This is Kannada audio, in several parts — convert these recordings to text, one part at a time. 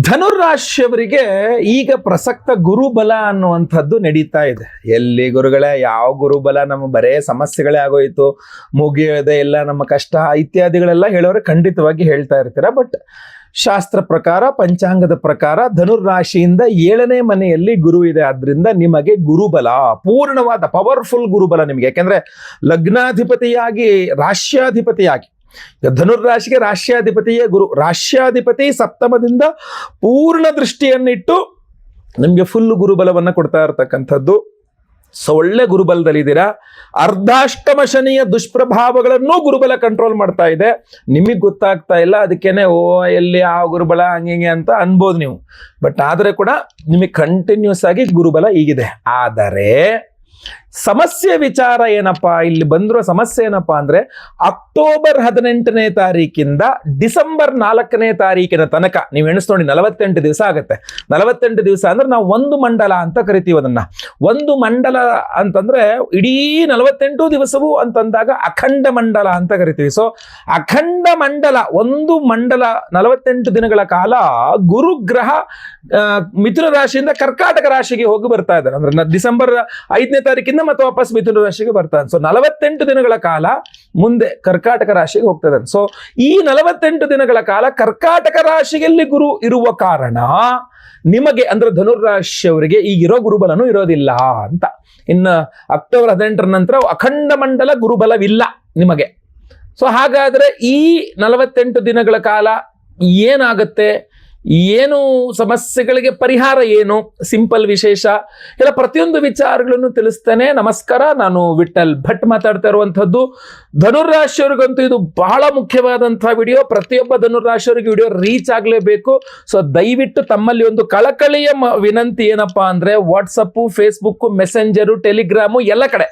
ಧನುರಾಶಿಯವರಿಗೆ ಈಗ ಪ್ರಸಕ್ತ ಗುರುಬಲ ಅನ್ನುವಂಥದ್ದು ನಡೀತಾ ಇದೆ. ಎಲ್ಲಿ ಗುರುಗಳೇ, ಯಾವ ಗುರುಬಲ, ನಮ್ಮ ಬರೇ ಸಮಸ್ಯೆಗಳೇ ಆಗೋಯ್ತು, ಮುಗಿಯೋದೆ ಇಲ್ಲ, ನಮ್ಮ ಕಷ್ಟ ಇತ್ಯಾದಿಗಳೆಲ್ಲ ಹೇಳೋರು ಖಂಡಿತವಾಗಿ ಹೇಳ್ತಾ ಇರ್ತೀರ. ಬಟ್ ಶಾಸ್ತ್ರ ಪ್ರಕಾರ, ಪಂಚಾಂಗದ ಪ್ರಕಾರ ಧನುರಾಶಿಯಿಂದ 7ನೇ ಮನೆಯಲ್ಲಿ ಗುರು ಇದೆ. ಆದ್ರಿಂದ ನಿಮಗೆ ಗುರುಬಲ, ಪೂರ್ಣವಾದ ಪವರ್ಫುಲ್ ಗುರುಬಲ ನಿಮಗೆ. ಯಾಕೆಂದ್ರೆ ಲಗ್ನಾಧಿಪತಿಯಾಗಿ, ರಾಶ್ಯಾಧಿಪತಿಯಾಗಿ, ಧನುರ್ರಾಶಿಗೆ ರಾಶ್ಯಾಧಿಪತಿಯೇ ಗುರು. ರಾಶ್ಯಾಧಿಪತಿ ಸಪ್ತಮದಿಂದ ಪೂರ್ಣ ದೃಷ್ಟಿಯನ್ನಿಟ್ಟು ನಿಮಗೆ ಫುಲ್ ಗುರುಬಲವನ್ನು ಕೊಡ್ತಾ ಇರತಕ್ಕಂಥದ್ದು. ಸೊ ಒಳ್ಳೆ ಗುರುಬಲದಲ್ಲಿದ್ದೀರಾ. ಅರ್ಧಾಷ್ಟಮ ಶನಿಯ ದುಷ್ಪ್ರಭಾವಗಳನ್ನು ಗುರುಬಲ ಕಂಟ್ರೋಲ್ ಮಾಡ್ತಾ ಇದೆ. ನಿಮಗೆ ಗೊತ್ತಾಗ್ತಾ ಇಲ್ಲ, ಅದಕ್ಕೇನೆ ಎಲ್ಲಿ ಆ ಗುರುಬಲ ಹಂಗೆ ಅಂತ ಅನ್ಬೋದು ನೀವು. ಬಟ್ ಆದರೆ ಕೂಡ ನಿಮಗೆ ಕಂಟಿನ್ಯೂಸ್ ಆಗಿ ಗುರುಬಲ ಈಗಿದೆ. ಆದರೆ ಸಮಸ್ಯೆ ವಿಚಾರ ಏನಪ್ಪಾ, ಇಲ್ಲಿ ಬಂದಿರೋ ಸಮಸ್ಯೆ ಏನಪ್ಪಾ ಅಂದ್ರೆ, ಅಕ್ಟೋಬರ್ 18ನೇ ತಾರೀಕಿಂದ ಡಿಸೆಂಬರ್ 4ನೇ ತಾರೀಕಿನ ತನಕ ನೀವು ಎಣಿಸ್ನೋಡಿ 48 ದಿವಸ ಆಗುತ್ತೆ. 48 ದಿವಸ ಅಂದ್ರೆ ನಾವು ಒಂದು ಮಂಡಲ ಅಂತ ಕರಿತೀವಿ ಅದನ್ನ. ಒಂದು ಮಂಡಲ ಅಂತಂದ್ರೆ ಇಡೀ 48 ದಿವಸವು ಅಂತಂದಾಗ ಅಖಂಡ ಮಂಡಲ ಅಂತ ಕರಿತೀವಿ. ಸೊ ಅಖಂಡ ಮಂಡಲ, ಒಂದು ಮಂಡಲ 48 ದಿನಗಳ ಕಾಲ ಗುರುಗ್ರಹ ಮಿಥುನ ರಾಶಿಯಿಂದ ಕರ್ಕಾಟಕ ರಾಶಿಗೆ ಹೋಗಿ ಬರ್ತಾ ಇದ್ದಾರೆ. ಅಂದ್ರೆ ಡಿಸೆಂಬರ್ 5ನೇ ತಾರೀಕಿಂದ ಮತ್ತೆ ವಾಪಸ್ ಮಿಥುನ ರಾಶಿಗೆ ಬರ್ತಾನೆ. ಸೊ 48 ದಿನಗಳ ಕಾಲ ಮುಂದೆ ಕರ್ಕಾಟಕ ರಾಶಿಗೆ ಹೋಗ್ತದೆ. ಸೊ ಈ 48 ದಿನಗಳ ಕಾಲ ಕರ್ಕಾಟಕ ರಾಶಿಯಲ್ಲಿ ಗುರು ಇರುವ ಕಾರಣ ನಿಮಗೆ, ಅಂದ್ರೆ ಧನುರಾಶಿಯವರಿಗೆ ಈಗಿರೋ ಗುರುಬಲನೂ ಇರೋದಿಲ್ಲ ಅಂತ. ಇನ್ನು ಅಕ್ಟೋಬರ್ 18ರ ನಂತರ ಅಖಂಡ ಮಂಡಲ ಗುರುಬಲವಿಲ್ಲ ನಿಮಗೆ. ಸೊ ಹಾಗಾದ್ರೆ ಈ 48 ದಿನಗಳ ಕಾಲ ಏನಾಗುತ್ತೆ, ಏನು ಸಮಸ್ಯೆಗಳಿಗೆ ಪರಿಹಾರ ಏನು, ಸಿಂಪಲ್ ವಿಶೇಷ ಎಲ್ಲ ಪ್ರತಿಯೊಂದು ವಿಚಾರಗಳನ್ನು ತಿಳಿಸ್ತೇನೆ. ನಮಸ್ಕಾರ, ನಾನು ವಿಠಲ್ ಭಟ್ ಮಾತಾಡ್ತಾ ಇರುವಂಥದ್ದು. ಧನುರಾಶಿಯವರಿಗಂತೂ ಇದು ಬಹಳ ಮುಖ್ಯವಾದಂತಹ ವಿಡಿಯೋ. ಪ್ರತಿಯೊಬ್ಬ ಧನುರಾಶಿಯವರಿಗೆ ವಿಡಿಯೋ ರೀಚ್ ಆಗಲೇಬೇಕು. ಸೊ ದಯವಿಟ್ಟು ತಮ್ಮಲ್ಲಿ ಒಂದು ಕಳಕಳಿಯ ವಿನಂತಿ ಏನಪ್ಪಾ ಅಂದ್ರೆ, ವಾಟ್ಸಪ್, ಫೇಸ್ಬುಕ್, ಮೆಸೆಂಜರು, ಟೆಲಿಗ್ರಾಮು ಎಲ್ಲ ಕಡೆ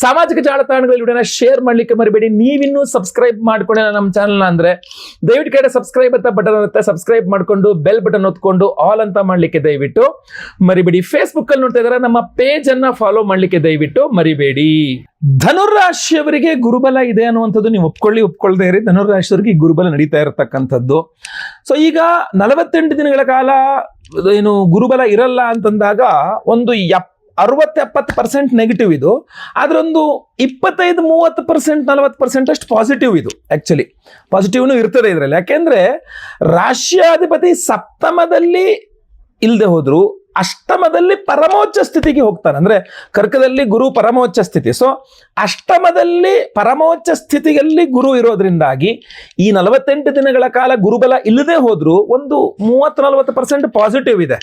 ಸಾಮಾಜಿಕ ಜಾಲತಾಣಗಳಲ್ಲಿ ವಿಡಿಯೋನ ಶೇರ್ ಮಾಡ್ಲಿಕ್ಕೆ ಮರಿಬೇಡಿ. ನೀವಿನ್ನೂ ಸಬ್ಸ್ಕ್ರೈಬ್ ಮಾಡ್ಕೊಂಡಿಲ್ಲ ನಮ್ಮ ಚಾನಲ್ನ ಅಂದ್ರೆ ದಯವಿಟ್ಟು ಕಡೆ ಸಬ್ಸ್ಕ್ರೈಬ್ ಅಂತ ಬಟನ್ ಇರುತ್ತೆ, ಸಬ್ಸ್ಕ್ರೈಬ್ ಮಾಡ್ಕೊಂಡು ಬೆಲ್ ಬಟನ್ ಒತ್ಕೊಂಡು ಆಲ್ ಅಂತ ಮಾಡ್ಲಿಕ್ಕೆ ದಯವಿಟ್ಟು ಮರಿಬೇಡಿ. ಫೇಸ್ಬುಕ್ ಅಲ್ಲಿ ನೋಡ್ತಾ ಇದ್ದಾರೆ, ನಮ್ಮ ಪೇಜ್ ಅನ್ನ ಫಾಲೋ ಮಾಡ್ಲಿಕ್ಕೆ ದಯವಿಟ್ಟು ಮರಿಬೇಡಿ. ಧನುರಾಶಿಯವರಿಗೆ ಗುರುಬಲ ಇದೆ ಅನ್ನುವಂಥದ್ದು ನೀವು ಒಪ್ಕೊಳ್ಳದೆ ಇರಿ. ಧನುರಾಶಿಯವರಿಗೆ ಈ ಗುರುಬಲ ನಡೀತಾ ಇರತಕ್ಕಂಥದ್ದು. ಸೊ ಈಗ 48 ದಿನಗಳ ಕಾಲ ಏನು ಗುರುಬಲ ಇರಲ್ಲ ಅಂತಂದಾಗ ಒಂದು 60-70% ನೆಗೆಟಿವ್ ಇದು. ಆದ್ರೊಂದು 25-30%, 40% ಅಷ್ಟು ಪಾಸಿಟಿವ್ ಇದು. ಆಕ್ಚುಲಿ ಪಾಸಿಟಿವ್ನು ಇರ್ತದೆ ಇದರಲ್ಲಿ. ಯಾಕೆಂದ್ರೆ ರಾಶ್ಯಾಧಿಪತಿ ಸಪ್ತಮದಲ್ಲಿ ಇಲ್ಲದೆ ಹೋದ್ರು ಅಷ್ಟಮದಲ್ಲಿ ಪರಮೋಚ್ಚ ಸ್ಥಿತಿಗೆ ಹೋಗ್ತಾನೆ. ಅಂದ್ರೆ ಕರ್ಕದಲ್ಲಿ ಗುರು ಪರಮೋಚ್ಚ ಸ್ಥಿತಿ. ಸೊ ಅಷ್ಟಮದಲ್ಲಿ ಪರಮೋಚ್ಚ ಸ್ಥಿತಿಯಲ್ಲಿ ಗುರು ಇರೋದ್ರಿಂದಾಗಿ ಈ 48 ದಿನಗಳ ಕಾಲ ಗುರುಬಲ ಇಲ್ಲದೆ ಹೋದ್ರು ಒಂದು 30-40% ಪಾಸಿಟಿವ್ ಇದೆ.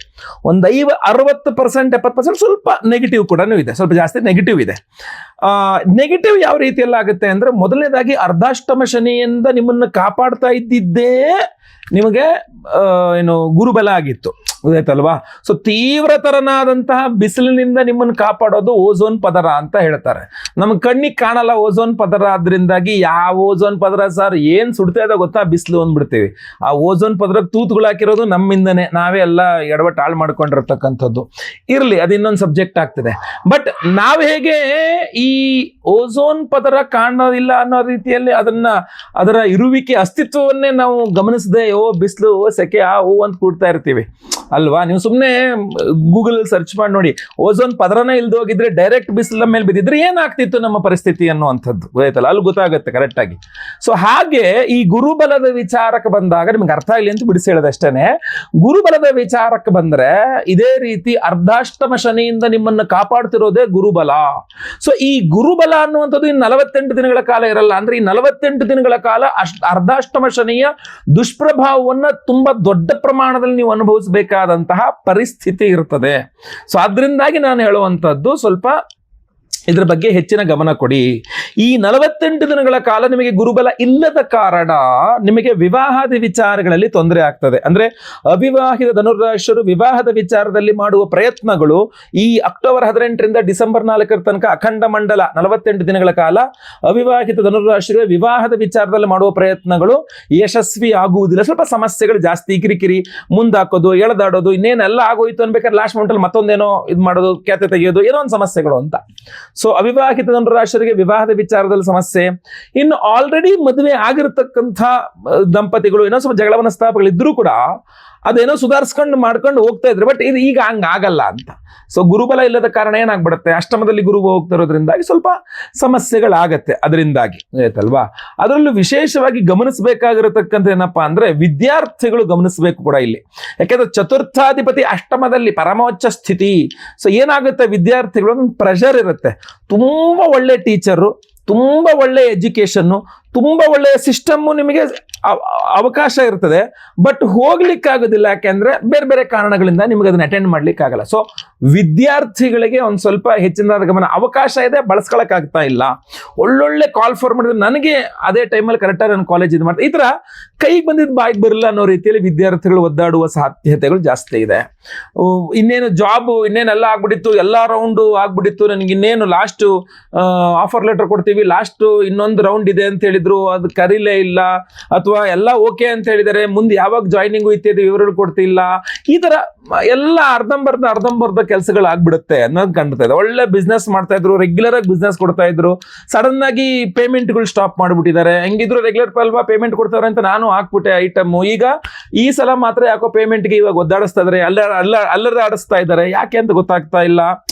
ಒಂದು 60%-70% ಸ್ವಲ್ಪ ನೆಗೆಟಿವ್ ಕೂಡ ಇದೆ, ಸ್ವಲ್ಪ ಜಾಸ್ತಿ ನೆಗೆಟಿವ್ ಇದೆ. ನೆಗೆಟಿವ್ ಯಾವ ರೀತಿಯಲ್ಲಿ ಆಗುತ್ತೆ ಅಂದ್ರೆ, ಮೊದಲನೇದಾಗಿ ಅರ್ಧಾಷ್ಟಮ ಶನಿಯಿಂದ ನಿಮ್ಮನ್ನು ಕಾಪಾಡ್ತಾ ಇದ್ದಿದ್ದೇ ನಿಮಗೆ ಏನು ಗುರುಬಲ ಆಗಿತ್ತು, ಗೊತ್ತಾಯ್ತಲ್ವಾ? ಸೊ ತೀವ್ರತರನಾದಂತಹ ಬಿಸಿಲಿನಿಂದ ನಿಮ್ಮನ್ನು ಕಾಪಾಡೋದು ಓಝೋನ್ ಪದರ ಅಂತ ಹೇಳ್ತಾರೆ. ನಮ್ಗೆ ಕಣ್ಣಿಗೆ ಕಾಣಲ್ಲ ಓಝೋನ್ ಪದರ, ಆದ್ರಿಂದಾಗಿ ಯಾವ ಓಝೋನ್ ಪದರ ಸರ್ ಏನ್ ಸುಡ್ತಾ ಇದೆ ಗೊತ್ತಾ, ಬಿಸಿಲು ಅಂದ್ಬಿಡ್ತೀವಿ. ಆ ಓಝೋನ್ ಪದರಕ್ಕೆ ತೂತುಗಳು ಹಾಕಿರೋದು ನಮ್ಮಿಂದನೇ, ನಾವೇ ಎಲ್ಲ ಎಡವಟ್ಟು ಹಾಳು ಮಾಡ್ಕೊಂಡಿರ್ತಕ್ಕಂಥದ್ದು. ಇರ್ಲಿ, ಅದು ಇನ್ನೊಂದು ಸಬ್ಜೆಕ್ಟ್ ಆಗ್ತದೆ. ಬಟ್ ನಾವ್ ಹೇಗೆ ಈ ಓಝೋನ್ ಪದರ ಕಾಣೋದಿಲ್ಲ ಅನ್ನೋ ರೀತಿಯಲ್ಲಿ ಅದರ ಇರುವಿಕೆ ಅಸ್ತಿತ್ವವನ್ನೇ ನಾವು ಗಮನಿಸದೆ ಬಿಸಿಲು ಸೆಕೆ ಅಂತ ಕೂಡ್ತಾ ಇರ್ತೀವಿ ಅಲ್ವಾ? ನೀವು ಸುಮ್ಮನೆ ಗೂಗಲ್ ಸರ್ಚ್ ಮಾಡಿ ನೋಡಿ, ಓಝೋನ್ ಪದರನ ಇಲ್ದು ಹೋಗಿದ್ರೆ ಡೈರೆಕ್ಟ್ ಬಿಸಿಲ ಮೇಲೆ ಬಿದ್ದಿದ್ರೆ ಏನಾಗ್ತಿತ್ತು ನಮ್ಮ ಪರಿಸ್ಥಿತಿ ಅನ್ನುವಂಥದ್ದು, ಗೊತ್ತಾಯ್ತಲ್ಲ? ಅಲ್ಲಿ ಗೊತ್ತಾಗುತ್ತೆ ಕರೆಕ್ಟ್ ಆಗಿ. ಸೊ ಹಾಗೆ ಈ ಗುರುಬಲದ ವಿಚಾರಕ್ಕೆ ಬಂದಾಗ ನಿಮ್ಗೆ ಅರ್ಥ ಆಗಲಿ ಅಂತ ಬಿಡಿಸಿ ಹೇಳೋದಷ್ಟೇನೆ. ಗುರುಬಲದ ವಿಚಾರಕ್ಕೆ ಬಂದ್ರೆ ಇದೇ ರೀತಿ ಅರ್ಧಾಷ್ಟಮ ಶನಿಯಿಂದ ನಿಮ್ಮನ್ನು ಕಾಪಾಡ್ತಿರೋದೇ ಗುರುಬಲ. ಸೊ ಈ ಗುರುಬಲ ಅನ್ನುವಂಥದ್ದು ಇನ್ನು 48 ದಿನಗಳ ಕಾಲ ಇರಲ್ಲ. ಅಂದ್ರೆ ಈ 48 ದಿನಗಳ ಕಾಲ ಅರ್ಧಾಷ್ಟಮ ಶನಿಯ ದುಷ್ಪ್ರಭಾವವನ್ನ ತುಂಬಾ ದೊಡ್ಡ ಪ್ರಮಾಣದಲ್ಲಿ ನೀವು ಅನುಭವಿಸಬೇಕಾದಂತಹ ಪರಿಸ್ಥಿತಿ ಇರ್ತದೆ. ಸೊ ಅದರಿಂದಾಗಿ ನಾನು ಹೇಳುವಂಥದ್ದು ಸ್ವಲ್ಪ ಇದ್ರ ಬಗ್ಗೆ ಹೆಚ್ಚಿನ ಗಮನ ಕೊಡಿ. ಈ 48 ದಿನಗಳ ಕಾಲ ನಿಮಗೆ ಗುರುಬಲ ಇಲ್ಲದ ಕಾರಣ ನಿಮಗೆ ವಿವಾಹದ ವಿಚಾರಗಳಲ್ಲಿ ತೊಂದರೆ ಆಗ್ತದೆ. ಅಂದ್ರೆ ಅವಿವಾಹಿತ ಧನುರಾಶಿಯರು ವಿವಾಹದ ವಿಚಾರದಲ್ಲಿ ಮಾಡುವ ಪ್ರಯತ್ನಗಳು ಈ ಅಕ್ಟೋಬರ್ 18ರಿಂದ ಡಿಸೆಂಬರ್ 4ರ ತನಕ ಅಖಂಡ ಮಂಡಲ 48 ದಿನಗಳ ಕಾಲ ಅವಿವಾಹಿತ ಧನುರಾಶಿಗಳ ವಿವಾಹದ ವಿಚಾರದಲ್ಲಿ ಮಾಡುವ ಪ್ರಯತ್ನಗಳು ಯಶಸ್ವಿ ಆಗುವುದಿಲ್ಲ. ಸ್ವಲ್ಪ ಸಮಸ್ಯೆಗಳು ಜಾಸ್ತಿ, ಕಿರಿಕಿರಿ, ಮುಂದಾಕೋದು, ಎಳೆದಾಡೋದು, ಇನ್ನೇನೆಲ್ಲ ಆಗೋಯ್ತು ಅನ್ಬೇಕಾದ್ರೆ ಲಾಸ್ಟ್ ಮೊಮೆಂಟಲ್ಲಿ ಮತ್ತೊಂದೇನೋ ಇದು ಮಾಡೋದು, ಕ್ಯಾತೆ ತೆಗೆಯೋದು, ಏನೋ ಒಂದು ಸಮಸ್ಯೆಗಳು ಅಂತ. ಸೊ ಅವಿವಾಹಿತ ಧನುರಾಶಿಯರಿಗೆ ವಿವಾಹದ ವಿಚಾರದಲ್ಲಿ ಸಮಸ್ಯೆ. ಇನ್ನು ಆಲ್ರೆಡಿ ಮದುವೆ ಆಗಿರತಕ್ಕಂಥ ದಂಪತಿಗಳು ಏನೋ ಸ್ವಲ್ಪ ಜಗಳ ಮನಸ್ತಾಪಗಳಿದ್ರೂ ಕೂಡ ಅದೇನೋ ಸುಧಾರಿಸ್ಕೊಂಡು ಮಾಡ್ಕೊಂಡು ಹೋಗ್ತಾ ಇದ್ರು. ಬಟ್ ಇದು ಈಗ ಹಂಗ ಆಗಲ್ಲ ಅಂತ. ಸೊ ಗುರುಬಲ ಇಲ್ಲದ ಕಾರಣ ಏನಾಗ್ಬಿಡುತ್ತೆ, ಅಷ್ಟಮದಲ್ಲಿ ಗುರು ಹೋಗ್ತಿರೋದ್ರಿಂದಾಗಿ ಸ್ವಲ್ಪ ಸಮಸ್ಯೆಗಳಾಗತ್ತೆ ಅದರಿಂದಾಗಿ, ಆಯ್ತಲ್ವಾ. ಅದರಲ್ಲೂ ವಿಶೇಷವಾಗಿ ಗಮನಿಸಬೇಕಾಗಿರತಕ್ಕಂಥ ಏನಪ್ಪಾ ಅಂದ್ರೆ ವಿದ್ಯಾರ್ಥಿಗಳು ಗಮನಿಸಬೇಕು ಕೂಡ ಇಲ್ಲಿ. ಯಾಕೆಂದ್ರೆ ಚತುರ್ಥಾಧಿಪತಿ ಅಷ್ಟಮದಲ್ಲಿ ಪರಮೋಚ್ಚ ಸ್ಥಿತಿ. ಸೊ ಏನಾಗುತ್ತೆ, ವಿದ್ಯಾರ್ಥಿಗಳು ಒಂದು ಪ್ರೆಷರ್ ಇರುತ್ತೆ. ತುಂಬಾ ಒಳ್ಳೆ ಟೀಚರು, ತುಂಬಾ ಒಳ್ಳೆ ಎಜುಕೇಶನ್ನು, ತುಂಬಾ ಒಳ್ಳೆಯ ಸಿಸ್ಟಮ್ಮು ನಿಮಗೆ ಅವಕಾಶ ಇರ್ತದೆ. ಬಟ್ ಹೋಗ್ಲಿಕ್ಕಾಗೋದಿಲ್ಲ, ಯಾಕೆಂದ್ರೆ ಬೇರೆ ಬೇರೆ ಕಾರಣಗಳಿಂದ ನಿಮಗೆ ಅದನ್ನ ಅಟೆಂಡ್ ಮಾಡ್ಲಿಕ್ಕೆ ಆಗಲ್ಲ. ಸೊ ವಿದ್ಯಾರ್ಥಿಗಳಿಗೆ ಒಂದ್ ಸ್ವಲ್ಪ ಹೆಚ್ಚಿನ ಗಮನ, ಅವಕಾಶ ಇದೆ, ಬಳಸ್ಕೊಳಕ್ ಆಗ್ತಾ ಇಲ್ಲ. ಒಳ್ಳೊಳ್ಳೆ ಕಾಲ್ ಫಾರ್ ಮಾಡಿದ್ರೆ ನನಗೆ ಅದೇ ಟೈಮಲ್ಲಿ ಕರೆಕ್ಟಾಗಿ ನನ್ನ ಕಾಲೇಜ್ ಇದು ಮಾಡ್ತಾರೆ, ಈ ತರ ಕೈಗೆ ಬಂದಿದ್ದು ಬಾಯಿಗೆ ಬರಲ್ಲ ಅನ್ನೋ ರೀತಿಯಲ್ಲಿ ವಿದ್ಯಾರ್ಥಿಗಳು ಒದ್ದಾಡುವ ಸಾಧ್ಯತೆಗಳು ಜಾಸ್ತಿ ಇದೆ. ಇನ್ನೇನು ಜಾಬ್ ಇನ್ನೇನೆಲ್ಲ ಆಗ್ಬಿಟ್ಟಿತ್ತು, ಎಲ್ಲಾ ರೌಂಡು ಆಗ್ಬಿಟ್ಟಿತ್ತು, ನನಗೆ ಇನ್ನೇನು ಲಾಸ್ಟ್ ಆಫರ್ ಲೆಟರ್ ಕೊಡ್ತೀವಿ, ಲಾಸ್ಟ್ ಇನ್ನೊಂದು ರೌಂಡ್ ಇದೆ ಅಂತ ಹೇಳಿದ್ರು, ಅದು ಕರೀಲೇ ಇಲ್ಲ, ಅಥವಾ ಎಲ್ಲ ಓಕೆ ಅಂತ ಹೇಳಿದರೆ ಮುಂದೆ ಯಾವಾಗ ಜಾಯ್ನಿಂಗು ಇತ್ಯಾದಿ ವಿವರಗಳು ಕೊಡ್ತಿಲ್ಲ. ಈ ತರ ಎಲ್ಲ ಅರ್ಧಂಬರ್ಧ ಕೆಲಸಗಳು ಆಗ್ಬಿಡುತ್ತೆ ಅನ್ನೋದು ಕಾಣ್ತಾ ಇದೆ. ಒಳ್ಳೆ ಬಿಸ್ನೆಸ್ ಮಾಡ್ತಾ ಇದ್ರು, ರೆಗ್ಯುಲರ್ ಆಗಿ ಬಿಸ್ನೆಸ್ ಕೊಡ್ತಾ ಇದ್ರು, ಸಡನ್ ಆಗಿ ಪೇಮೆಂಟ್ಗಳು ಸ್ಟಾಪ್ ಮಾಡ್ಬಿಟ್ಟಿದ್ದಾರೆ. ಹೆಂಗಿದ್ರು ರೆಗ್ಯುಲರ್ ಅಲ್ವಾ ಪೇಮೆಂಟ್ ಕೊಡ್ತಾರೆ ಅಂತ ನಾನು ಹಾಕ್ಬಿಟ್ಟೆ ಐಟಮ್, ಈಗ ಈ ಸಲ ಮಾತ್ರ ಯಾಕೋ ಪೇಮೆಂಟ್ಗೆ ಇವಾಗ ಒದ್ದಾಡಿಸ್ತಾ ಇದಾರೆ, ಅಲ್ಲರ ಆಡಿಸ್ತಾ ಇದ್ದಾರೆ, ಯಾಕೆ ಅಂತ ಗೊತ್ತಾಗ್ತಾ ಇಲ್ಲ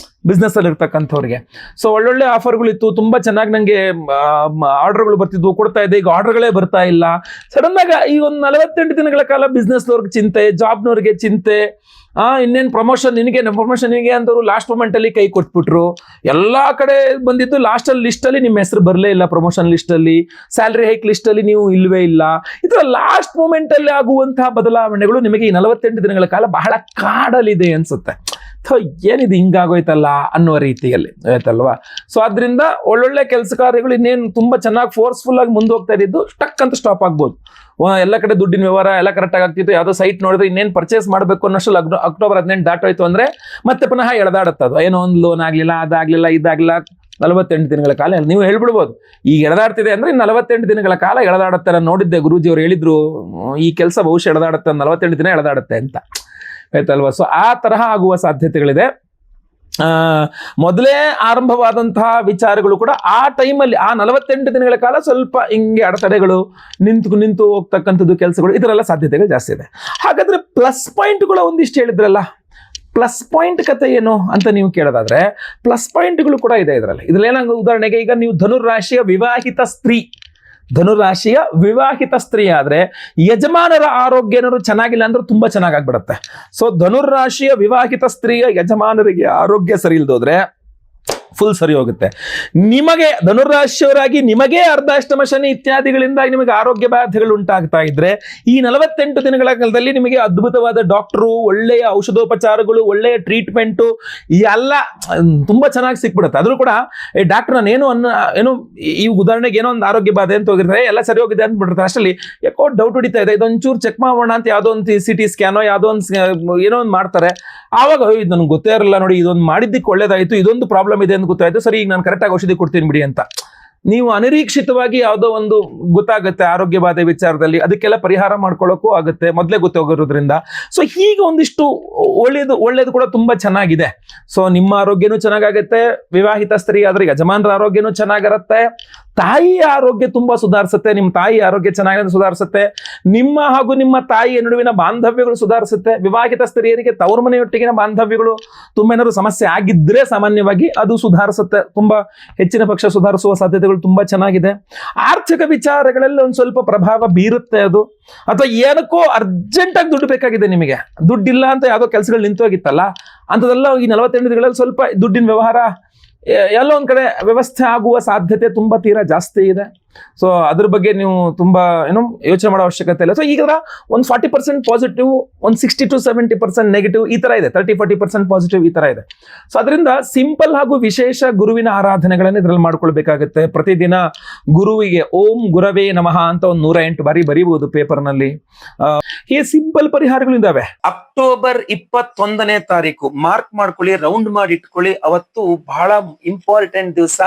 ಬಿಸ್ನೆಸ್ ಅಲ್ಲಿ ಇರ್ತಕ್ಕಂಥವ್ರಿಗೆ. ಸೊ ಒಳ್ಳೊಳ್ಳೆ ಆಫರ್ಗಳು ಇತ್ತು, ತುಂಬಾ ಚೆನ್ನಾಗಿ ನಂಗೆ ಆರ್ಡರ್ಗಳು ಬರ್ತಿದ್ವು, ಕೊಡ್ತಾ ಇದ್ದೆ. ಈಗ ಆರ್ಡರ್ಗಳೇ ಬರ್ತಾ ಇಲ್ಲ. ಸಡನ್ ಆಗಿ ಈ ಒಂದು 48 ದಿನಗಳ ಕಾಲ ಬಿಸ್ನೆಸ್ನವ್ರಿಗೆ ಚಿಂತೆ, ಜಾಬ್ನವ್ರಿಗೆ ಚಿಂತೆ, ಇನ್ನೇನು ಪ್ರಮೋಷನ್ ನಿನಗೆ ಅಂತವ್ರು ಲಾಸ್ಟ್ ಮೂಮೆಂಟ್ ಅಲ್ಲಿ ಕೈ ಕೊಟ್ಬಿಟ್ರು. ಎಲ್ಲಾ ಕಡೆ ಬಂದಿದ್ದು ಲಾಸ್ಟ್ ಅಲ್ಲಿ ಲಿಸ್ಟ್ ಅಲ್ಲಿ ನಿಮ್ಮ ಹೆಸರು ಬರಲೇ ಇಲ್ಲ, ಪ್ರಮೋಷನ್ ಲಿಸ್ಟ್ ಅಲ್ಲಿ, ಸ್ಯಾಲರಿ ಹೈಕ್ ಲಿಸ್ಟ್ ಅಲ್ಲಿ ನೀವು ಇಲ್ವೇ ಇಲ್ಲ. ಈ ತರ ಲಾಸ್ಟ್ ಮೂಮೆಂಟ್ ಅಲ್ಲಿ ಆಗುವಂತಹ ಬದಲಾವಣೆಗಳು ನಿಮಗೆ ಈ 48 ದಿನಗಳ ಕಾಲ ಬಹಳ ಕಾಡಲಿದೆ ಅನ್ಸುತ್ತೆ. ಏನಿದು ಹಿಂಗಾಗೋಯ್ತಲ್ಲ ಅನ್ನುವ ರೀತಿಯಲ್ಲಿ, ಆಯ್ತಲ್ವಾ. ಸೊ ಆದ್ರಿಂದ ಒಳ್ಳೊಳ್ಳೆ ಕೆಲಸ ಕಾರ್ಯಗಳು ಇನ್ನೇನು ತುಂಬಾ ಚೆನ್ನಾಗಿ ಫೋರ್ಸ್ಫುಲ್ ಆಗಿ ಮುಂದೆ ಹೋಗ್ತಾ ಇದ್ದು ಟಕ್ ಅಂತ ಸ್ಟಾಪ್ ಆಗ್ಬೋದು. ಎಲ್ಲ ಕಡೆ ದುಡ್ಡಿನ ವ್ಯವಹಾರ ಎಲ್ಲ ಕರೆಕ್ಟ್ ಆಗ್ತಿತ್ತು, ಯಾವುದೋ ಸೈಟ್ ನೋಡಿದ್ರೆ ಇನ್ನೇನು ಪರ್ಚೇಸ್ ಮಾಡಬೇಕು ಅನ್ನೋಷ್ಟು ಅಕ್ಟೋಬರ್ 18 ದಾಟೋಯ್ತು ಅಂದ್ರೆ ಮತ್ತೆ ಪುನಃ ಎಳೆದಾಡುತ್ತದು. ಏನೋ ಒಂದು ಲೋನ್ ಆಗ್ಲಿಲ್ಲ, ಅದಾಗ್ಲಿಲ್ಲ, ಇದಾಗ್ಲಿಲ್ಲ. 48 ದಿನಗಳ ಕಾಲ ನೀವು ಹೇಳ್ಬಿಡ್ಬೋದು ಈಗ ಎಳೆದಾಡ್ತಿದೆ ಅಂದ್ರೆ 48 ದಿನಗಳ ಕಾಲ ಎಳೆದಾಡುತ್ತೆ. ನಾನು ನೋಡಿದ್ದೆ, ಗುರೂಜಿ ಅವ್ರು ಹೇಳಿದ್ರು ಈ ಕೆಲಸ ಬಹುಶಃ ಎಳೆದಾಡುತ್ತೆ, 48 ದಿನ ಎಳೆದಾಡುತ್ತೆ ಅಂತ, ಆಯ್ತಲ್ವಾ. ಸೊ ಆ ತರಹ ಆಗುವ ಸಾಧ್ಯತೆಗಳಿದೆ. ಮೊದಲೇ ಆರಂಭವಾದಂತಹ ವಿಚಾರಗಳು ಕೂಡ ಆ ಟೈಮಲ್ಲಿ ಆ 48 ದಿನಗಳ ಕಾಲ ಸ್ವಲ್ಪ ಹಿಂಗೆ ಅಡೆತಡೆಗಳು ನಿಂತು ಹೋಗ್ತಕ್ಕಂಥದ್ದು ಕೆಲಸಗಳು, ಇದರೆಲ್ಲ ಸಾಧ್ಯತೆಗಳು ಜಾಸ್ತಿ ಇದೆ. ಹಾಗಾದ್ರೆ ಪ್ಲಸ್ ಪಾಯಿಂಟ್ಗಳು ಒಂದಿಷ್ಟು ಹೇಳಿದ್ರಲ್ಲ, ಪ್ಲಸ್ ಪಾಯಿಂಟ್ ಕತೆ ಏನು ಅಂತ ನೀವು ಕೇಳೋದಾದ್ರೆ ಪ್ಲಸ್ ಪಾಯಿಂಟ್ಗಳು ಕೂಡ ಇದೆ ಇದರಲ್ಲಿ. ಏನಾಗ ಉದಾಹರಣೆಗೆ ಈಗ ನೀವು ಧನುರಾಶಿಯ ವಿವಾಹಿತ ಸ್ತ್ರೀ ಆದ್ರೆ ಯಜಮಾನರ ಆರೋಗ್ಯ ಏನಾದ್ರು ಚೆನ್ನಾಗಿಲ್ಲ ಅಂದ್ರೆ ತುಂಬಾ ಚೆನ್ನಾಗಾಗ್ಬಿಡತ್ತೆ. ಸೊ ಧನುರಾಶಿಯ ವಿವಾಹಿತ ಸ್ತ್ರೀಯ ಯಜಮಾನರಿಗೆ ಆರೋಗ್ಯ ಸರಿ ಇಲ್ದೋದ್ರೆ ಫುಲ್ ಸರಿ ಹೋಗುತ್ತೆ. ನಿಮಗೆ ಧನುರಾಶಿಯವರಾಗಿ ನಿಮಗೆ ಅರ್ಧಾಷ್ಟಮ ಶನಿ ಇತ್ಯಾದಿಗಳಿಂದಾಗಿ ನಿಮಗೆ ಆರೋಗ್ಯ ಬಾಧೆಗಳು ಉಂಟಾಗ್ತಾ ಇದ್ರೆ ಈ 48 ದಿನಗಳ ಕಾಲದಲ್ಲಿ ನಿಮಗೆ ಅದ್ಭುತವಾದ ಡಾಕ್ಟರು, ಒಳ್ಳೆಯ ಔಷಧೋಪಚಾರಗಳು, ಒಳ್ಳೆಯ ಟ್ರೀಟ್ಮೆಂಟು ಎಲ್ಲ ತುಂಬಾ ಚೆನ್ನಾಗಿ ಸಿಕ್ಬಿಡುತ್ತೆ. ಆದ್ರೂ ಕೂಡ ಡಾಕ್ಟರ್ ನಾನು ಏನು ಈ ಉದಾಹರಣೆಗೆ ಏನೋ ಒಂದು ಆರೋಗ್ಯ ಬಾಧೆ ಅಂತ ಹೋಗಿರ್ತಾರೆ, ಎಲ್ಲ ಸರಿ ಹೋಗಿದೆ ಅಂತ ಬಿಡ್ತಾರೆ. ಅಷ್ಟರಲ್ಲಿ ಯಾಕೋ ಡೌಟ್ ಹೊಡಿತಾ ಇದೆ, ಇದೊಂಚೂರು ಚೆಕ್ ಮಾಡೋಣ ಅಂತ ಯಾವುದೋ ಒಂದು CT ಸ್ಕ್ಯಾನೋ ಯಾವುದೋ ಒಂದು ಏನೋ ಒಂದು ಮಾಡ್ತಾರೆ. ಆವಾಗ ಇದು ನನಗೆ ಗೊತ್ತೇ ಇರಲ್ಲ ನೋಡಿ, ಇದೊಂದು ಮಾಡಿದ್ದಕ್ಕೆ ಒಳ್ಳೇದಾಯ್ತು, ಇದೊಂದು ಪ್ರಾಬ್ಲಮ್ ಇದೆ ಅಂತ ಗೊತ್ತಾಯ್ತು, ಸರಿ ಈಗ ನಾನು ಕರೆಕ್ಟಾಗಿ ಔಷಧಿ ಕೊಡ್ತೀನಿ ಬಿಡಿ ಅಂತ ನೀವು ಅನಿರೀಕ್ಷಿತವಾಗಿ ಯಾವುದೋ ಒಂದು ಗೊತ್ತಾಗುತ್ತೆ ಆರೋಗ್ಯ ಬಾಧೆ ವಿಚಾರದಲ್ಲಿ, ಅದಕ್ಕೆಲ್ಲ ಪರಿಹಾರ ಮಾಡ್ಕೊಳ್ಳೋಕ್ಕೂ ಆಗುತ್ತೆ ಮೊದಲೇ ಗೊತ್ತಾಗೋದ್ರಿಂದ. ಸೊ ಹೀಗೆ ಒಂದಿಷ್ಟು ಒಳ್ಳೇದು ಕೂಡ ತುಂಬಾ ಚೆನ್ನಾಗಿದೆ. ಸೊ ನಿಮ್ಮ ಆರೋಗ್ಯನೂ ಚೆನ್ನಾಗಾಗುತ್ತೆ, ವಿವಾಹಿತ ಸ್ತ್ರೀ ಆದ್ರೆ ಯಜಮಾನರ ಆರೋಗ್ಯನೂ ಚೆನ್ನಾಗಿರುತ್ತೆ, ತಾಯಿಯ ಆರೋಗ್ಯ ತುಂಬಾ ಸುಧಾರಿಸುತ್ತೆ, ನಿಮ್ಮ ತಾಯಿ ಆರೋಗ್ಯ ಚೆನ್ನಾಗಿ ಸುಧಾರಿಸುತ್ತೆ, ನಿಮ್ಮ ಹಾಗೂ ನಿಮ್ಮ ತಾಯಿಯ ನಡುವಿನ ಬಾಂಧವ್ಯಗಳು ಸುಧಾರಿಸುತ್ತೆ. ವಿವಾಹಿತ ಸ್ತ್ರೀಯರಿಗೆ ತವರು ಮನೆಯೊಟ್ಟಿಗಿನ ಬಾಂಧವ್ಯಗಳು ತುಂಬ ಏನಾದ್ರು ಸಮಸ್ಯೆ ಆಗಿದ್ರೆ ಸಾಮಾನ್ಯವಾಗಿ ಅದು ಸುಧಾರಿಸುತ್ತೆ, ತುಂಬಾ ಹೆಚ್ಚಿನ ಪಕ್ಷ ಸುಧಾರಿಸುವ ಸಾಧ್ಯತೆಗಳು ತುಂಬಾ ಚೆನ್ನಾಗಿದೆ. ಆರ್ಥಿಕ ವಿಚಾರಗಳಲ್ಲಿ ಒಂದು ಸ್ವಲ್ಪ ಪ್ರಭಾವ ಬೀರುತ್ತೆ ಅದು, ಅಥವಾ ಏನಕ್ಕೋ ಅರ್ಜೆಂಟ್ ಆಗಿ ದುಡ್ಡು ಬೇಕಾಗಿದೆ, ನಿಮಗೆ ದುಡ್ಡಿಲ್ಲ ಅಂತ ಯಾವುದೋ ಕೆಲಸಗಳು ನಿಂತೋಗಿತ್ತಲ್ಲ ಅಂತದೆಲ್ಲ ಈ 48 ದಿನಗಳಲ್ಲಿ ಸ್ವಲ್ಪ ದುಡ್ಡಿನ ವ್ಯವಹಾರ ಎಲ್ಲೋ ಒಂದ್ ಕಡೆ ವ್ಯವಸ್ಥೆ ಆಗುವ ಸಾಧ್ಯತೆ ತುಂಬಾ ತೀರಾ ಜಾಸ್ತಿ ಇದೆ. ಸೊ ಅದ್ರ ಬಗ್ಗೆ ನೀವು ತುಂಬಾ ಯೋಚನೆ ಮಾಡೋ ಅವಶ್ಯಕತೆ ಇಲ್ಲ. ಸೊ ಈಗ ಒಂದು 40% ಪಾಸಿಟಿವ್, ಒಂದು 60 to 70% ನೆಗೆಟಿವ್ ಈ ತರ ಇದೆ, 30-40% ಪಾಸಿಟಿವ್ ಈ ತರ ಇದೆ. ಸೊ ಅದರಿಂದ ಸಿಂಪಲ್ ಹಾಗೂ ವಿಶೇಷ ಗುರುವಿನ ಆರಾಧನೆಗಳನ್ನ ಇದ್ರಲ್ಲಿ ಮಾಡ್ಕೊಳ್ಬೇಕಾಗುತ್ತೆ. ಪ್ರತಿದಿನ ಗುರುವಿಗೆ ಓಂ ಗುರವೇ ನಮಃ ಅಂತ ಒಂದು 108 ಬಾರಿ ಬರೀಬಹುದು ಪೇಪರ್ನಲ್ಲಿ. ಈ ಸಿಂಪಲ್ ಪರಿಹಾರಗಳಿದ್ದಾವೆ. ಅಕ್ಟೋಬರ್ 21ನೇ ತಾರೀಕು ಮಾರ್ಕ್ ಮಾಡ್ಕೊಳ್ಳಿ, ರೌಂಡ್ ಮಾಡಿ ಇಟ್ಕೊಳ್ಳಿ. ಅವತ್ತು ಬಹಳ ಇಂಪಾರ್ಟೆಂಟ್ ದಿವಸ.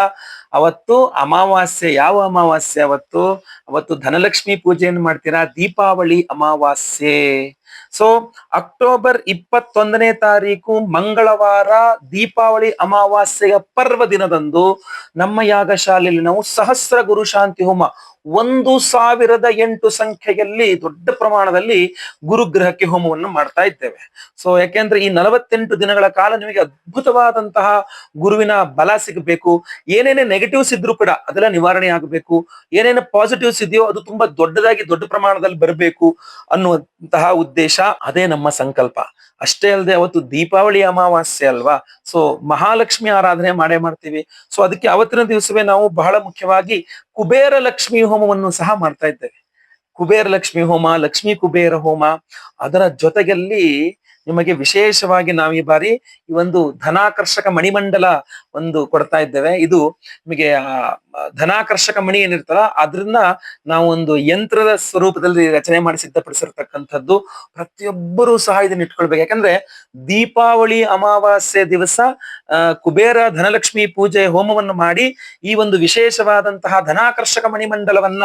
ಅವತ್ತು ಅಮಾವಾಸ್ಯೆ. ಯಾವ ಅಮಾವಾಸ್ಯೆ? ಅವತ್ತು ಧನಲಕ್ಷ್ಮಿ ಪೂಜೆಯನ್ನು ಮಾಡ್ತೀರಾ, ದೀಪಾವಳಿ ಅಮಾವಾಸ್ಯೆ. ಸೊ ಅಕ್ಟೋಬರ್ 21ನೇ ತಾರೀಕು ಮಂಗಳವಾರ ದೀಪಾವಳಿ ಅಮಾವಾಸ್ಯೆಯ ಪರ್ವ ದಿನದಂದು ನಮ್ಮ ಯಾಗಶಾಲೆಯಲ್ಲಿ ನಾವು ಸಹಸ್ರ ಗುರು ಶಾಂತಿ ಹೋಮ 1008 ಸಂಖ್ಯೆಯಲ್ಲಿ ದೊಡ್ಡ ಪ್ರಮಾಣದಲ್ಲಿ ಗುರುಗ್ರಹಕ್ಕೆ ಹೋಮವನ್ನು ಮಾಡ್ತಾ ಇದ್ದೇವೆ. ಸೊ ಯಾಕೆಂದ್ರೆ ಈ 48 ದಿನಗಳ ಕಾಲ ನಿಮಗೆ ಅದ್ಭುತವಾದಂತಹ ಗುರುವಿನ ಬಲ ಸಿಗಬೇಕು. ಏನೇನೇ ನೆಗೆಟಿವ್ಸ್ ಇದ್ರೂ ಕೂಡ ಅದೆಲ್ಲ ನಿವಾರಣೆ ಆಗಬೇಕು. ಏನೇನು ಪಾಸಿಟಿವ್ಸ್ ಇದೆಯೋ ಅದು ತುಂಬಾ ದೊಡ್ಡ ಪ್ರಮಾಣದಲ್ಲಿ ಬರಬೇಕು ಅನ್ನುವಂತಹ ಉದ್ದೇಶ, ಅದೇ ನಮ್ಮ ಸಂಕಲ್ಪ. ಅಷ್ಟೇ ಅಲ್ಲದೆ ಅವತ್ತು ದೀಪಾವಳಿ ಅಮಾವಾಸ್ಯೆ ಅಲ್ವಾ, ಸೊ ಮಹಾಲಕ್ಷ್ಮಿ ಆರಾಧನೆ ಮಾಡ್ತೀವಿ. ಸೊ ಅದಕ್ಕೆ ಅವತ್ತಿನ ದಿವಸವೇ ನಾವು ಬಹಳ ಮುಖ್ಯವಾಗಿ ಕುಬೇರ ಲಕ್ಷ್ಮಿ ಹೋಮವನ್ನು ಸಹ ಮಾಡ್ತಾ ಇದ್ದೇವೆ. ಕುಬೇರ ಲಕ್ಷ್ಮಿ ಹೋಮ, ಲಕ್ಷ್ಮೀ ಕುಬೇರ ಹೋಮ, ಅದರ ಜೊತೆಯಲ್ಲಿ ನಿಮಗೆ ವಿಶೇಷವಾಗಿ ನಾವು ಈ ಬಾರಿ ಈ ಒಂದು ಧನಾಕರ್ಷಕ ಮಣಿಮಂಡಲ ಒಂದು ಕೊಡ್ತಾ ಇದ್ದೇವೆ. ಇದು ನಿಮಗೆ ಧನಾಕರ್ಷಕ ಮಣಿ ಏನಿರ್ತಲ್ಲ ಅದನ್ನ ನಾವು ಒಂದು ಯಂತ್ರದ ಸ್ವರೂಪದಲ್ಲಿ ರಚನೆ ಮಾಡಿ ಸಿದ್ಧಪಡಿಸಿರ್ತಕ್ಕಂಥದ್ದು. ಪ್ರತಿಯೊಬ್ಬರೂ ಸಹ ಇದನ್ನ ಇಟ್ಕೊಳ್ಬೇಕು. ಯಾಕಂದ್ರೆ ದೀಪಾವಳಿ ಅಮಾವಾಸ್ಯೆ ದಿವಸ ಕುಬೇರ ಧನಲಕ್ಷ್ಮಿ ಪೂಜೆ ಹೋಮವನ್ನು ಮಾಡಿ ಈ ಒಂದು ವಿಶೇಷವಾದಂತಹ ಧನಾಕರ್ಷಕ ಮಣಿಮಂಡಲವನ್ನ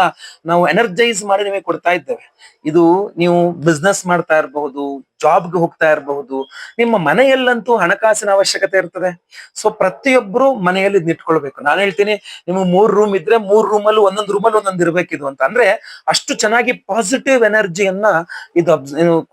ನಾವು ಎನರ್ಜೈಸ್ ಮಾಡಿ ನಿಮಗೆ ಕೊಡ್ತಾ ಇದ್ದೇವೆ. ಇದು ನೀವು ಬಿಸ್ನೆಸ್ ಮಾಡ್ತಾ ಇರಬಹುದು, ಜಾಬ್ಗೆ ಹೋಗ್ತಾ ಇರಬಹುದು, ನಿಮ್ಮ ಮನೆಯಲ್ಲಂತೂ ಹಣಕಾಸಿನ ಅವಶ್ಯಕತೆ ಇರ್ತದೆ. ಸೊ ಪ್ರತಿಯೊಬ್ಬರು ಮನೆಯಲ್ಲಿ ಇಟ್ಕೊಳ್ಬೇಕು. ನಾನು ಹೇಳ್ತೀನಿ, ನಿಮ್ಗೆ 3 ರೂಮ್ ಇದ್ರೆ 3 ರೂಮಲ್ಲೂ ಒಂದೊಂದು ರೂಮಲ್ಲಿ ಒಂದೊಂದು ಇರ್ಬೇಕಿದು ಅಂತ. ಅಂದ್ರೆ ಅಷ್ಟು ಚೆನ್ನಾಗಿ ಪಾಸಿಟಿವ್ ಎನರ್ಜಿಯನ್ನ ಇದು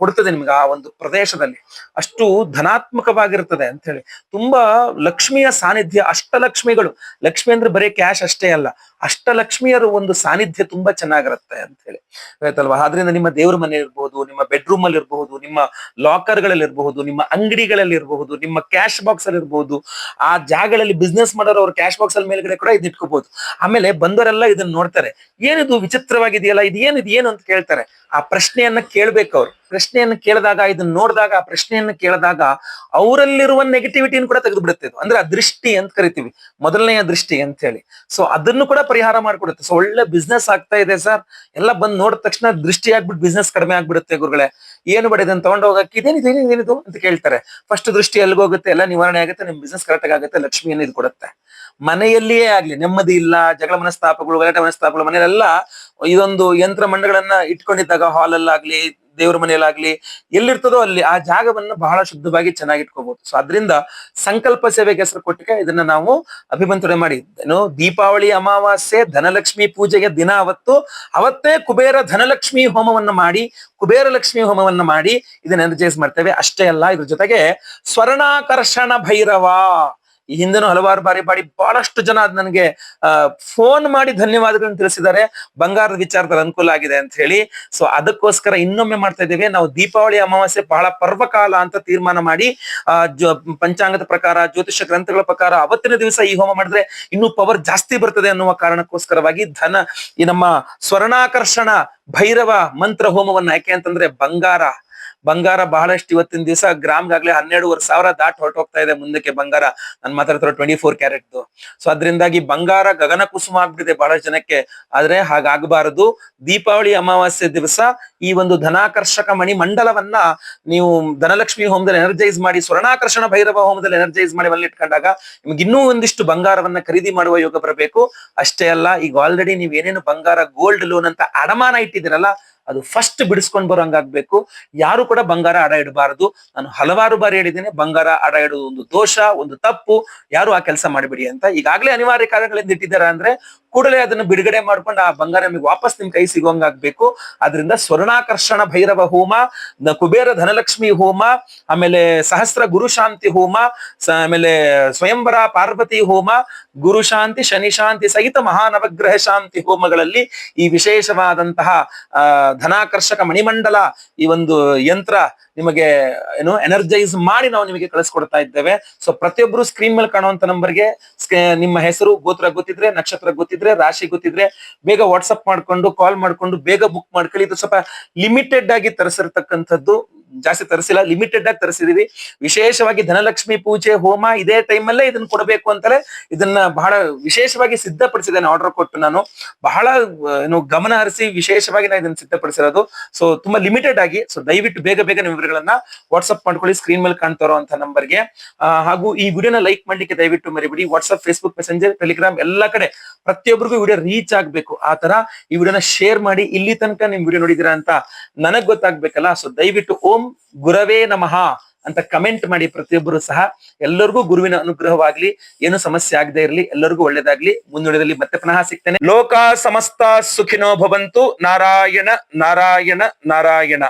ಕೊಡ್ತದೆ ನಿಮ್ಗೆ. ಆ ಒಂದು ಪ್ರದೇಶದಲ್ಲಿ ಅಷ್ಟು ಧನಾತ್ಮಕವಾಗಿರ್ತದೆ ಅಂತ ಹೇಳಿ. ತುಂಬಾ ಲಕ್ಷ್ಮಿಯ ಸಾನ್ನಿಧ್ಯ, ಅಷ್ಟಲಕ್ಷ್ಮಿಗಳು. ಲಕ್ಷ್ಮಿ ಅಂದ್ರೆ ಬರೀ ಕ್ಯಾಶ್ ಅಷ್ಟೇ ಅಲ್ಲ, ಅಷ್ಟಲಕ್ಷ್ಮಿಯರು ಒಂದು ಸಾನ್ನಿಧ್ಯ ತುಂಬಾ ಚೆನ್ನಾಗಿರುತ್ತೆ ಅಂತ ಹೇಳಿ ಆಯ್ತಲ್ವಾ. ಆದ್ರಿಂದ ನಿಮ್ಮ ದೇವ್ರ ಮನೆ ಇರ್ಬಹುದು, ನಿಮ್ಮ ಬೆಡ್ರೂಮ್ ಅಲ್ಲಿ ಇರಬಹುದು, ನಿಮ್ಮ ಲಾಕರ್ ಗಳಲ್ಲಿ ಇರಬಹುದು, ನಿಮ್ಮ ಅಂಗಡಿಗಳಲ್ಲಿ ಇರಬಹುದು, ನಿಮ್ಮ ಕ್ಯಾಶ್ ಬಾಕ್ಸ್ ಅಲ್ಲಿ ಇರಬಹುದು. ಆ ಜಾಗಗಳಲ್ಲಿ ಬಿಸ್ನೆಸ್ ಮಾಡೋರು ಅವ್ರ ಕ್ಯಾಶ್ ಬಾಕ್ಸ್ ಅಲ್ಲಿ ಮೇಲ್ಗಡೆ ಕೂಡ ಇದು ಇಟ್ಕೋಬಹುದು. ಆಮೇಲೆ ಬಂದವರೆಲ್ಲ ಇದನ್ನ ನೋಡ್ತಾರೆ, ಏನಿದು ವಿಚಿತ್ರವಾಗಿದೆಯಲ್ಲ, ಏನು ಅಂತ ಕೇಳ್ತಾರೆ. ಆ ಪ್ರಶ್ನೆಯನ್ನ ಕೇಳ್ಬೇಕು ಅವ್ರು. ಪ್ರಶ್ನೆಯನ್ನು ಕೇಳಿದಾಗ, ಇದನ್ನ ನೋಡಿದಾಗ, ಆ ಪ್ರಶ್ನೆಯನ್ನು ಕೇಳಿದಾಗ ಅವರಲ್ಲಿರುವ ನೆಗೆಟಿವಿಟಿಯನ್ನು ಕೂಡ ತೆಗೆದು ಬಿಡುತ್ತೆ. ಅಂದ್ರೆ ಆ ದೃಷ್ಟಿ ಅಂತ ಕರಿತೀವಿ, ಮೊದಲನೆಯ ದೃಷ್ಟಿ ಅಂತ ಹೇಳಿ. ಸೊ ಅದನ್ನು ಕೂಡ ಪರಿಹಾರ ಮಾಡ್ಕೊಡುತ್ತೆ. ಸೊ ಒಳ್ಳೆ ಬಿಸ್ನೆಸ್ ಆಗ್ತಾ ಇದೆ ಸರ್, ಎಲ್ಲ ಬಂದ್ ನೋಡಿದ ತಕ್ಷಣ ದೃಷ್ಟಿ ಆಗ್ಬಿಟ್ಟು ಬಿಸ್ನೆಸ್ ಕಡಿಮೆ ಆಗ್ಬಿಡುತ್ತೆ. ಗುರುಗಳೇ ಏನು ಬೇಡ, ಇದನ್ನ ತಗೊಂಡು ಹೋಗಕ್ಕೆ ಇದೇನಿದು ಅಂತ ಕೇಳ್ತಾರೆ. ಫಸ್ಟ್ ದೃಷ್ಟಿ ಎಲ್ಗೋಗುತ್ತೆ, ಎಲ್ಲ ನಿವಾರಣೆ ಆಗುತ್ತೆ, ನಿಮ್ ಬಿಸ್ನೆಸ್ ಕರೆಕ್ಟ್ ಆಗುತ್ತೆ, ಲಕ್ಷ್ಮಿಯನ್ನು ಇದು ಕೊಡುತ್ತೆ. ಮನೆಯಲ್ಲಿಯೇ ಆಗ್ಲಿ ನೆಮ್ಮದಿ ಇಲ್ಲ, ಜಗಳ ಮನಸ್ತಾಪಗಳು, ಗಲಾಟೆ ಮನಸ್ತಾಪಗಳು ಮನೆಯಲ್ಲೆಲ್ಲ ಇದೊಂದು ಯಂತ್ರ ಮಂಡಗಳನ್ನ ಇಟ್ಕೊಂಡಿದ್ದಾಗ, ಹಾಲಲ್ಲಾಗ್ಲಿ ದೇವ್ರ ಮನೆಯಲ್ಲಾಗ್ಲಿ ಎಲ್ಲಿರ್ತದೋ ಅಲ್ಲಿ ಆ ಜಾಗವನ್ನ ಬಹಳ ಶುದ್ಧವಾಗಿ ಚೆನ್ನಾಗಿ ಇಟ್ಕೋಬಹುದು. ಸೊ ಅದರಿಂದ ಸಂಕಲ್ಪ ಸೇವೆಗೆ ಹೆಸರು ಕೊಟ್ಟಿಗೆ ಇದನ್ನ ನಾವು ಅಭಿಮಂತ್ರಣೆ ಮಾಡಿ, ದೀಪಾವಳಿ ಅಮಾವಾಸ್ಯೆ ಧನಲಕ್ಷ್ಮಿ ಪೂಜೆಗೆ ದಿನ ಅವತ್ತೇ ಕುಬೇರ ಧನಲಕ್ಷ್ಮಿ ಹೋಮವನ್ನು ಮಾಡಿ, ಕುಬೇರ ಲಕ್ಷ್ಮಿ ಹೋಮವನ್ನು ಮಾಡಿ ಇದನ್ನ ಎನರ್ಜೈಸ್ ಮಾಡ್ತೇವೆ. ಅಷ್ಟೇ ಅಲ್ಲ, ಇದ್ರ ಜೊತೆಗೆ ಸ್ವರ್ಣಾಕರ್ಷಣ ಭೈರವ ಈ ಹಿಂದೆನೂ ಹಲವಾರು ಬಾರಿ ಬಹಳಷ್ಟು ಜನ ಅದ್ ನನಗೆ ಫೋನ್ ಮಾಡಿ ಧನ್ಯವಾದಗಳನ್ನು ತಿಳಿಸಿದ್ದಾರೆ, ಬಂಗಾರದ ವಿಚಾರದಲ್ಲಿ ಅನುಕೂಲ ಆಗಿದೆ ಅಂತ ಹೇಳಿ. ಸೊ ಅದಕ್ಕೋಸ್ಕರ ಇನ್ನೊಮ್ಮೆ ಮಾಡ್ತಾ ಇದ್ದೇವೆ. ನಾವು ದೀಪಾವಳಿ ಅಮಾವಾಸ್ಯೆ ಬಹಳ ಪರ್ವಕಾಲ ಅಂತ ತೀರ್ಮಾನ ಮಾಡಿ ಪಂಚಾಂಗದ ಪ್ರಕಾರ, ಜ್ಯೋತಿಷ ಗ್ರಂಥಗಳ ಪ್ರಕಾರ ಅವತ್ತಿನ ದಿವಸ ಈ ಹೋಮ ಮಾಡಿದ್ರೆ ಇನ್ನೂ ಪವರ್ ಜಾಸ್ತಿ ಬರ್ತದೆ ಅನ್ನುವ ಕಾರಣಕ್ಕೋಸ್ಕರವಾಗಿ ಈ ನಮ್ಮ ಸ್ವರ್ಣಾಕರ್ಷಣ ಭೈರವ ಮಂತ್ರ ಹೋಮವನ್ನ, ಯಾಕೆ ಅಂತಂದ್ರೆ ಬಂಗಾರ ಬಹಳಷ್ಟು ಇವತ್ತಿನ ದಿವಸ ಗ್ರಾಮ್ಗಾಗ್ಲೇ 12,500 ದಾಟ್ ಹೊರಟೋಗ್ತಾ ಇದೆ ಮುಂದಕ್ಕೆ ಬಂಗಾರ. ನಾನು ಮಾತಾಡ್ತಿರೋ 24 ಕ್ಯಾರೆಟ್ದು. ಸೊ ಅದರಿಂದಾಗಿ ಬಂಗಾರ ಗಗನ ಕುಸುಮ ಆಗ್ಬಿಟ್ಟಿದೆ ಬಹಳಷ್ಟು ಜನಕ್ಕೆ. ಆದ್ರೆ ಹಾಗಾಗಬಾರದು. ದೀಪಾವಳಿ ಅಮಾವಾಸ್ಯೆ ದಿವಸ ಈ ಒಂದು ಧನಾಕರ್ಷಕ ಮಣಿ ಮಂಡಲವನ್ನ ನೀವು ಧನಲಕ್ಷ್ಮಿ ಹೋಮದಲ್ಲಿ ಎನರ್ಜೈಸ್ ಮಾಡಿ, ಸ್ವರ್ಣಾಕರ್ಷಣ ಭೈರವ ಹೋಮದಲ್ಲಿ ಎನರ್ಜೈಸ್ ಮಾಡಿ ಅಲ್ಲಿ ಇಟ್ಕೊಂಡಾಗ ನಿಮ್ಗೆ ಇನ್ನೂ ಒಂದಿಷ್ಟು ಬಂಗಾರವನ್ನ ಖರೀದಿ ಮಾಡುವ ಯೋಗ ಬರಬೇಕು. ಅಷ್ಟೇ ಅಲ್ಲ, ಈಗ ಆಲ್ರೆಡಿ ನೀವ್ ಏನೇನು ಬಂಗಾರ ಗೋಲ್ಡ್ ಲೋನ್ ಅಂತ ಅಡಮಾನ ಇಟ್ಟಿದ್ದೀರಲ್ಲ, ಅದು ಫಸ್ಟ್ ಬಿಡಿಸ್ಕೊಂಡ್ ಬರೋಂಗಾಗ್ಬೇಕು. ಯಾರು ಕೂಡ ಬಂಗಾರ ಅಡ ಇಡಬಾರದು. ನಾನು ಹಲವಾರು ಬಾರಿ ಹೇಳಿದ್ದೇನೆ, ಬಂಗಾರ ಅಡ ಇಡುವುದು ಒಂದು ದೋಷ, ಒಂದು ತಪ್ಪು. ಯಾರು ಆ ಕೆಲಸ ಮಾಡಿಬಿಡಿ ಅಂತ. ಈಗಾಗಲೇ ಅನಿವಾರ್ಯ ಕಾರಣಗಳಿಂದ ಇಟ್ಟಿದ್ದಾರೆ ಅಂದ್ರೆ ಕೂಡಲೇ ಅದನ್ನು ಬಿಡುಗಡೆ ಮಾಡ್ಕೊಂಡು ಆ ಬಂಗಾರ ನಿಮಗೆ ವಾಪಸ್ ನಿಮ್ ಕೈ ಸಿಗೋಂಗಾಗ್ಬೇಕು. ಆದ್ರಿಂದ ಸ್ವರ್ಣಾಕರ್ಷಣ ಭೈರವ ಹೋಮ, ಕುಬೇರ ಧನಲಕ್ಷ್ಮಿ ಹೋಮ, ಆಮೇಲೆ ಸಹಸ್ರ ಗುರು ಶಾಂತಿ ಹೋಮ, ಆಮೇಲೆ ಸ್ವಯಂವರ ಪಾರ್ವತಿ ಹೋಮ, ಗುರು ಶಾಂತಿ ಶನಿ ಶಾಂತಿ ಸಹಿತ ಮಹಾನವಗ್ರಹ ಶಾಂತಿ ಹೋಮಗಳಲ್ಲಿ ಈ ವಿಶೇಷವಾದಂತಹ ಧನಾಕರ್ಷಕ ಮಣಿಮಂಡಲ ಈ ಒಂದು ಯಂತ್ರ ನಿಮಗೆ ಎನರ್ಜೈಸ್ ಮಾಡಿ ನಾವು ನಿಮಗೆ ಕಳಿಸ್ಕೊಡ್ತಾ ಇದ್ದೇವೆ. ಸೊ ಪ್ರತಿಯೊಬ್ಬರು ಸ್ಕ್ರೀನ್ ಮೇಲೆ ಕಾಣುವಂತ ನಂಬರ್ಗೆ ನಿಮ್ಮ ಹೆಸರು, ಗೋತ್ರ ಗೊತ್ತಿದ್ರೆ, ನಕ್ಷತ್ರ ಗೊತ್ತಿದ್ರೆ, ರಾಶಿ ಗೊತ್ತಿದ್ರೆ ಬೇಗ ವಾಟ್ಸಪ್ ಮಾಡ್ಕೊಂಡು, ಕಾಲ್ ಮಾಡ್ಕೊಂಡು ಬೇಗ ಬುಕ್ ಮಾಡ್ಕೊಳ್ಳಿ. ಇದು ಸ್ವಲ್ಪ ಲಿಮಿಟೆಡ್ ಆಗಿ ತರಿಸಿರ್ತಕ್ಕಂಥದ್ದು, ಜಾಸ್ತಿ ತರಿಸಿಲ್ಲ, ಲಿಮಿಟೆಡ್ ಆಗಿ ತರಿಸಿದೀವಿ. ವಿಶೇಷವಾಗಿ ಧನಲಕ್ಷ್ಮಿ ಪೂಜೆ ಹೋಮ ಇದೇ ಟೈಮಲ್ಲೇ ಇದನ್ನ ಕೊಡಬೇಕು ಅಂತಲೇ ಇದನ್ನ ಬಹಳ ವಿಶೇಷವಾಗಿ ಸಿದ್ಧಪಡಿಸಿದ್ದೇನೆ. ಆರ್ಡರ್ ಕೊಟ್ಟು ನಾನು ಬಹಳ ಗಮನ ಹರಿಸಿ ವಿಶೇಷವಾಗಿ ನಾನು ಇದನ್ನ ಸಿದ್ಧಪಡಿಸಿರೋದು. ಸೊ ತುಂಬಾ ಲಿಮಿಟೆಡ್ ಆಗಿ. ಸೊ ದಯವಿಟ್ಟು ಬೇಗ ನಿಮ್ಮ ವಿವರಗಳನ್ನ ವಾಟ್ಸ್ಆಪ್ ಮಾಡ್ಕೊಳ್ಳಿ ಸ್ಕ್ರೀನ್ ಮೇಲೆ ಕಾಣ್ತಾ ಇರುವಂತಹ ನಂಬರ್ಗೆ. ಹಾಗೂ ಈ ವಿಡಿಯೋನ ಲೈಕ್ ಮಾಡ್ಲಿಕ್ಕೆ ದಯವಿಟ್ಟು ಮರಿಬಿಡಿ. ವಾಟ್ಸ್ಆಪ್, ಫೇಸ್ಬುಕ್, ಮೆಸೆಂಜರ್, ಟೆಲಿಗ್ರಾಮ್ ಎಲ್ಲಾ ಕಡೆ ಪ್ರತಿಯೊಬ್ಬರಿಗೂ ವಿಡಿಯೋ ರೀಚ್ ಆಗ್ಬೇಕು. ಆ ತರ ಈ ವಿಡಿಯೋನ ಶೇರ್ ಮಾಡಿ. ಇಲ್ಲಿ ತನಕ ನಿಮ್ ವಿಡಿಯೋ ನೋಡಿದಿರಾ ಅಂತ ನನಗ್ ಗೊತ್ತಾಗ್ಬೇಕಲ್ಲ. ಸೊ ದಯವಿಟ್ಟು ಓಂ ಓಂ ಗುರವೇ ನಮಃ ಅಂತ ಕಮೆಂಟ್ ಮಾಡಿ ಪ್ರತಿಯೊಬ್ಬರು ಸಹ. ಎಲ್ಲರಿಗೂ ಗುರುವಿನ ಅನುಗ್ರಹವಾಗ್ಲಿ, ಏನು ಸಮಸ್ಯೆ ಆಗದೆ ಇರಲಿ, ಎಲ್ಲರಿಗೂ ಒಳ್ಳೇದಾಗ್ಲಿ. ಮುಂದುವರೆದಲ್ಲಿ ಮತ್ತೆ ಪುನಃ ಸಿಗ್ತೇನೆ. ಲೋಕ ಸಮಸ್ತ ಸುಖಿನೋ ಭವಂತು. ನಾರಾಯಣ ನಾರಾಯಣ ನಾರಾಯಣ.